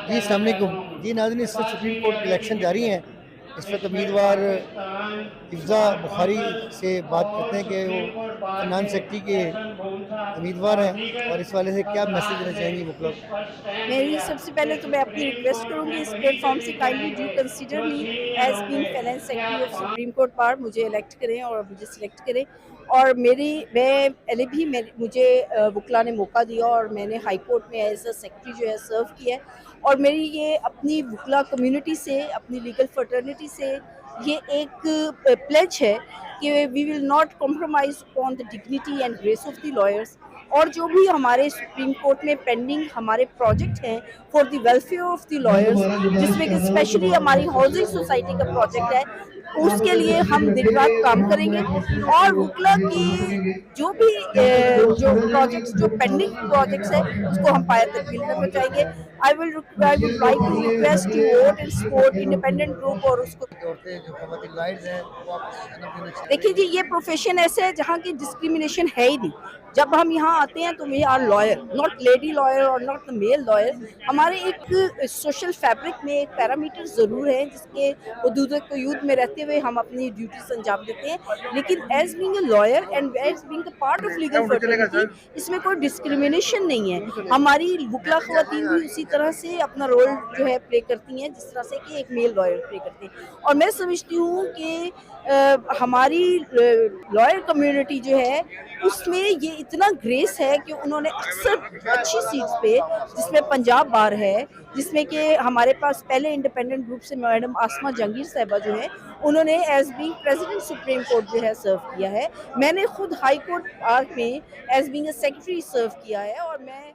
جی السلام علیکم جی ناظرین، اس وقت سپریم کورٹ کے الیکشن جاری ہیں. اس وقت امیدوار حفظہ بخاری سے بات کرتے ہیں کہ وہ فنانس سیکٹری کے امیدوار ہیں اور اس والے سے کیا میسج دینا چاہیں گی وکلا کو. میری سب سے پہلے تو میں اپنی ریکویسٹ کروں گی اس پلیٹ فارم سے kindly do consider me as being finance secretary of supreme court bar. مجھے الیکٹ کریں اور مجھے سلیکٹ کریں. اور میں پہلے بھی مجھے وکلا نے موقع دیا اور میں نے ہائی کورٹ میں ایز اے سیکرٹری جو ہے سرو کیا ہے. اور میری یہ اپنی وکلا کمیونٹی سے، اپنی لیگل فرٹرنیٹی سے یہ ایک پلیج ہے کہ we will not compromise on the dignity and grace of the lawyers. اور جو بھی ہمارے سپریم کورٹ میں پینڈنگ ہمارے پروجیکٹ ہیں for the welfare of the lawyers, جس میں کہ اسپیشلی ہماری ہاؤسنگ سوسائٹی کا پروجیکٹ ہے، اس کے لیے ہم دن رات کام کریں گے. اور وکلا کی جو بھی جو پروجیکٹس جو پینڈنگ پروجیکٹس ہیں اس کو ہم پایہ تکمیل تک پہنچائیں گے. I would like to request to vote and support independent group اور اس کو. عورتیں جو خواتین لائرز ہیں وہ آپ کو جنم دینا چاہ دیکھیے رہی جی، ہیں. یہ پروفیشن ایسے ہے جہاں کی ڈسکریمنیشن ہے ہی نہیں. جب ہم یہاں آتے ہیں تو we are liar, not lady liar اور ناٹ میل لائر. ہمارے ایک سوشل فیبرک میں ایک پیرامیٹر ضرور ہے جس کے حدود قیود میں رہتے ہوئے ہم اپنی ڈیوٹیز انجام دیتے ہیں. لیکن as being a lawyer and as being a part of legal fraternity اس میں کوئی ڈسکریمنیشن نہیں ہے. ہماری وکلا خواتین بھی اسی طرح سے اپنا رول جو ہے پلے کرتی ہیں جس طرح سے کہ ایک میل لائر پلے کرتے ہیں. اور میں سمجھتی ہوں کہ ہماری لائر کمیونٹی جو ہے اس میں یہ اتنا گریس ہے کہ انہوں نے اکثر اچھی سیٹس پہ، جس میں پنجاب بار ہے، جس میں کہ ہمارے پاس پہلے انڈیپینڈنٹ گروپ سے میڈم آسمہ جہانگیر صاحبہ جو ہیں انہوں نے as being president supreme court جو ہے سرو کیا ہے. میں نے خود ہائی کورٹ بار میں ایز بینگ اے سیکرٹری سرو کیا ہے. اور میں